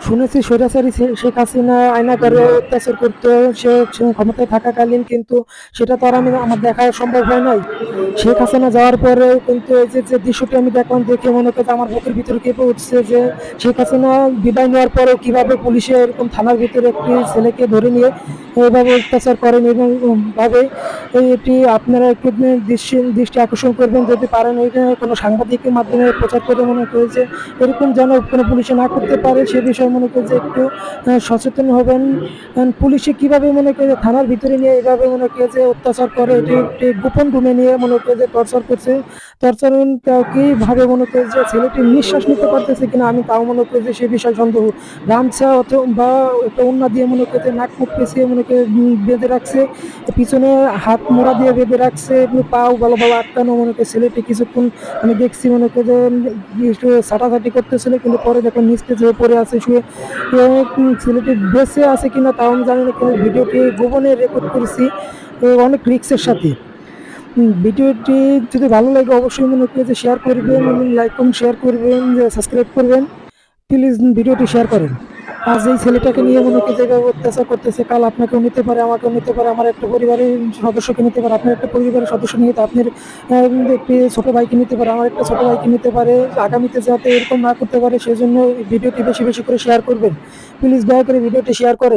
শুনেছি স্বৈরাচারী শেখ হাসিনা আয়না করে অত্যাচার করতো সে ক্ষমতায় থাকাকালীন, কিন্তু সেটা তো আর আমার দেখা সম্ভব হয় নাই। শেখ হাসিনা যাওয়ার পরে কিন্তু এই যে দৃশ্যটি আমি দেখলাম, দেখে মনে করতে আমার বুকের ভিতরে কেঁপে উঠছে যে শেখ হাসিনা বিদায় নেওয়ার পরেও কিভাবে পুলিশে এরকম থানার ভিতরে একটি ছেলেকে ধরে নিয়ে এইভাবে অত্যাচার করেন, এবং ভাবে এটি আপনারা একটু দৃষ্টি আকর্ষণ করবেন যদি পারেন, এটা কোনো সাংবাদিকের মাধ্যমে প্রচার করে মনে করে যে এরকম যেন কোনো পুলিশে না করতে পারে সে বিষয়ে মনে করে যে একটু সচেতন হবেন। পুলিশে কিভাবে মনে করে যে থানার ভিতরে নিয়ে এইভাবে মনে করে যে অত্যাচার করে, এটি একটি গোপন রুমে নিয়ে মনে করে যে টর্চার করছে। টর্চার কিভাবে মনে করে যে ছেলেটি নিঃশ্বাস নিতে পারতেছে কিনা আমি তাও মনে করি যে সে বিষয় সন্দেহ। গামছা বা একটা ওড়না দিয়ে মনে করে যে নাক মুখ পেঁচিয়ে মনে করে বেঁধে রাখছে, পিছনে হাত মোড়া দিয়ে বেঁধে রাখছে, পাও ভালোভাবে আটকানো। মনে করে ছেলেটি কিছুক্ষণ আমি দেখছি মনে করে যে একটু ছাটাছাটি করতেছিল, কিন্তু পরে দেখলাম নিস্তেজ হয়ে পড়ে আছে শুয়ে। ছেলেটি বেঁচে আছে কিনা তাও আমি জানি না, কিন্তু ভিডিওটি গোপনে রেকর্ড করেছি অনেক রিস্কের সাথে। ভিডিওটি যদি ভালো লাগে অবশ্যই মনে করে যে শেয়ার করবেন, লাইক কমেন্ট শেয়ার করবেন, সাবস্ক্রাইব করবেন। প্লিজ ভিডিওটি শেয়ার করেন। আজ এই ছেলেটাকে নিয়ে মনে হচ্ছে যে অত্যাচার করতেছে, কাল আপনাকেও নিতে পারে, আমাকেও নিতে পারে, আমার একটা পরিবারের সদস্যকে নিতে পারে, আপনার একটা পরিবারের সদস্য নিয়ে আপনার একটি ছোট ভাইকে নিতে পারে, আমার একটা ছোট ভাইকে নিতে পারে। আগামীতে যাতে এরকম না করতে পারে সেজন্য ভিডিওটি বেশি বেশি করে শেয়ার করবেন। প্লিজ দয়া করে ভিডিওটি শেয়ার করেন।